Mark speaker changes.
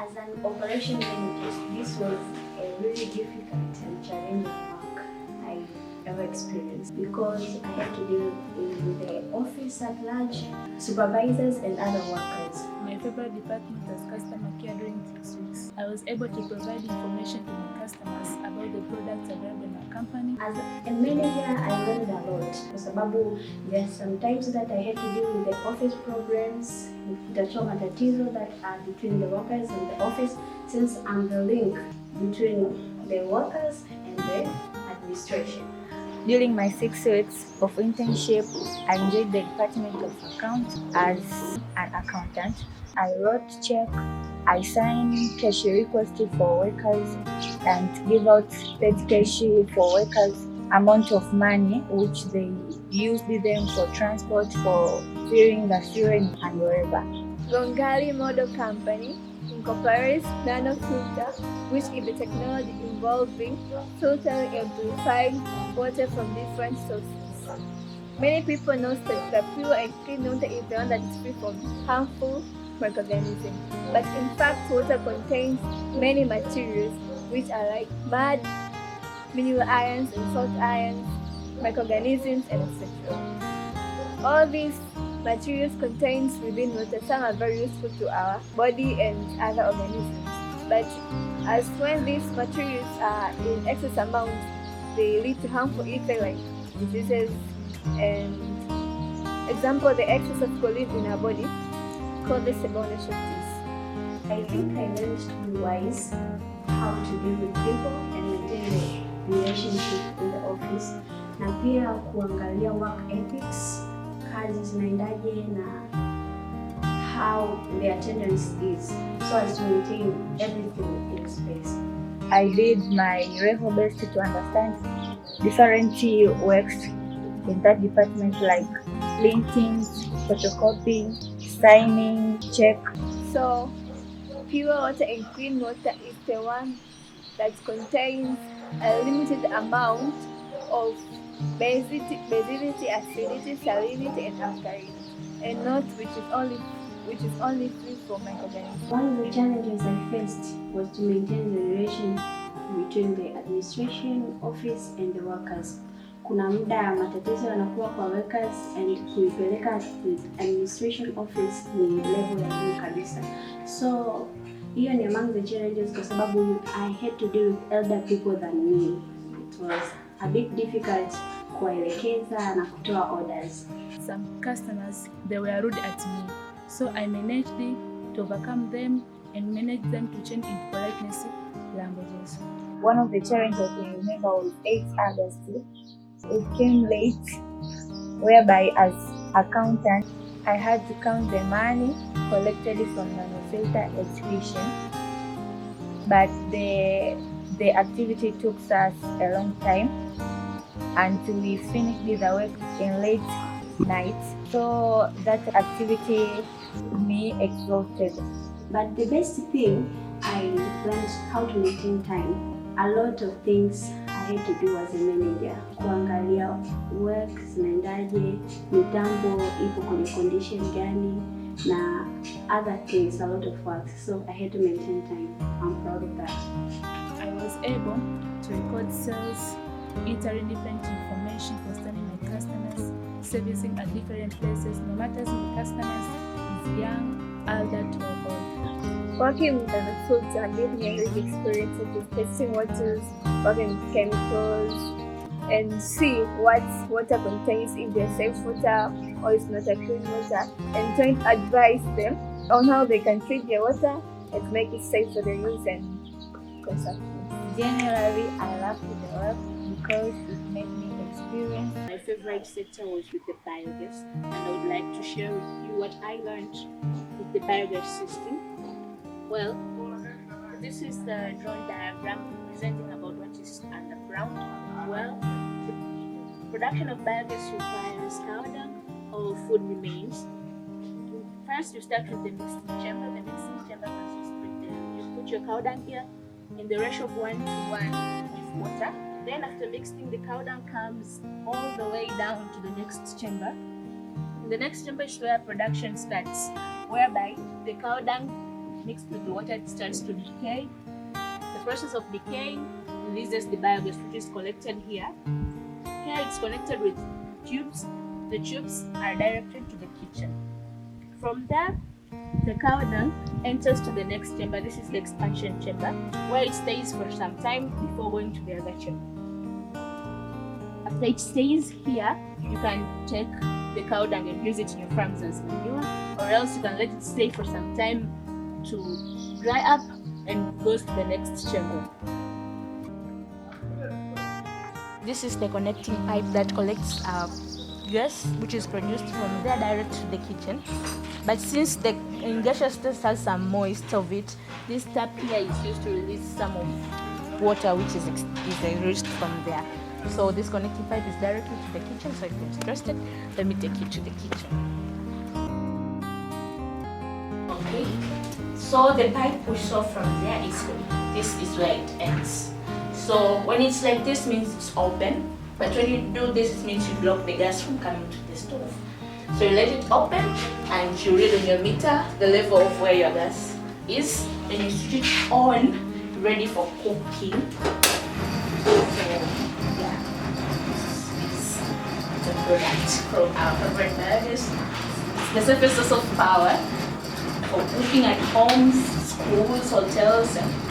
Speaker 1: As an operation manager, this was a really difficult and challenging work I ever experienced because I had to deal with the office at large, supervisors and other workers.
Speaker 2: My favorite department was customer care during 6 weeks. I was able to provide information to my customers about the products available in our company.
Speaker 1: As a manager, I learned a lot. Kwa sababu there are some times that I had to deal with the office problems, kutatua matatizo that are between the workers and the office, since I'm the link between the workers and the administration.
Speaker 3: During my 6 weeks of internship, I enjoyed the Department of Accounts as an accountant. I wrote check, I signed cash requests for workers and give out paid cash for workers, amount of money which they used them for transport, for filling the fuel and wherever.
Speaker 4: Gongali Model Company incorporates Nanofilter, which is the technology involving filtering and purifying water from different sources. Many people know that pure and clean water is the one that is free from harmful microorganisms. But in fact, water contains many materials which are like mud, mineral ions and salt ions, microorganisms, and etc. All these materials contained within water, some are very useful to our body and other organisms. But as when these materials are in excess amounts, they lead to harmful effects like diseases. And example, the excess of choline in our body called the seboneshortis.
Speaker 1: I think I learned to be wise, how to deal with people and maintain the relationship in the office, na pia kuangalia work ethics, kazi zinaendaje na how the attendance is, so as to maintain everything in space.
Speaker 3: I did my level best to understand different works in that department, like printing, photocopying, signing, check.
Speaker 4: So, pure water and clean water is the one that contains a limited amount of basicity, acidity, salinity, and alkalinity, and not which is only free from microorganisms.
Speaker 1: One of the challenges I faced was to maintain the relation between the administration office and the workers. Kuna muda matatizo yanakuwa kwa workers and kuipeleka administration office ni level ya juu kabisa. So hiyo ni among the challenges kwa sababu I had to deal with elder people than me. It was a bit difficult kuwaelekeza na kutoa orders.
Speaker 2: Some customers, they were rude at me, so I managed to overcome them and manage them to change into politeness languages.
Speaker 3: One of the challenges I remember was 8 August. It came late, whereby as accountant, I had to count the money collected from Nanofilter exhibition, but the activity took us a long time until we finished the work in late night. So that activity made me exhausted.
Speaker 1: But the best thing, I learned how to maintain time. A lot of things I had to do as a manager. Kuangalia work zinaendaje, mitambo ipo kwenye condition gani, na other things, a lot of work. So I had to maintain time. I'm proud of that.
Speaker 2: I was able to record sales, entering different information concerning my customers, servicing at different places, no matter if the customers is young, elder, or old.
Speaker 4: Working with Nanofilter gave me a rich experience of testing waters, working with chemicals, and see what water contains, if they're safe water or it's not a clean water, and trying to advise them on how they can treat their water and make it safe for their use and consumption.
Speaker 3: Generally, I loved the work because it made me experience.
Speaker 5: My favorite sector was with the biogas, and I would like to share with you what I learned with the biogas system. Well, this is the drawn diagram representing about what is underground. Well, the production of biogas requires cow dung or food remains. First, you start with the mixing chamber. The mixing chamber consists with you put your cow dung here in the ratio of 1 to 1 with water. Then after mixing, the cow dung comes all the way down to the next chamber. In the next chamber is where production starts, whereby the cow dung mixed with the water, it starts to decay. The process of decay releases the biogas, which is collected here. Here it's connected with tubes. The tubes are directed to the kitchen. From there, the cow dung enters to the next chamber. This is the expansion chamber, where it stays for some time before going to the other chamber. After it stays here, you can take the cow dung and use it in your farms as manure, or else you can let it stay for some time to dry up and goes to the next chamber. This is the connecting pipe that collects gas, which is produced from there direct to the kitchen. But since the gaseous test has some moist of it, this tap here is used to release some of water which is released from there. So this connecting pipe is directly to the kitchen, so if you're interested, let me take you to the kitchen. Okay, so the pipe pushes off from there is good. This is where it ends. So when it's like this, means it's open. But when you do this, it means you block the gas from coming to the stove. So you let it open and you read on your meter the level of where your gas is, and you switch it on, ready for cooking. So yeah, this is the product from our favorite biogas. It's the safest source of power for cooking at homes, schools, hotels, and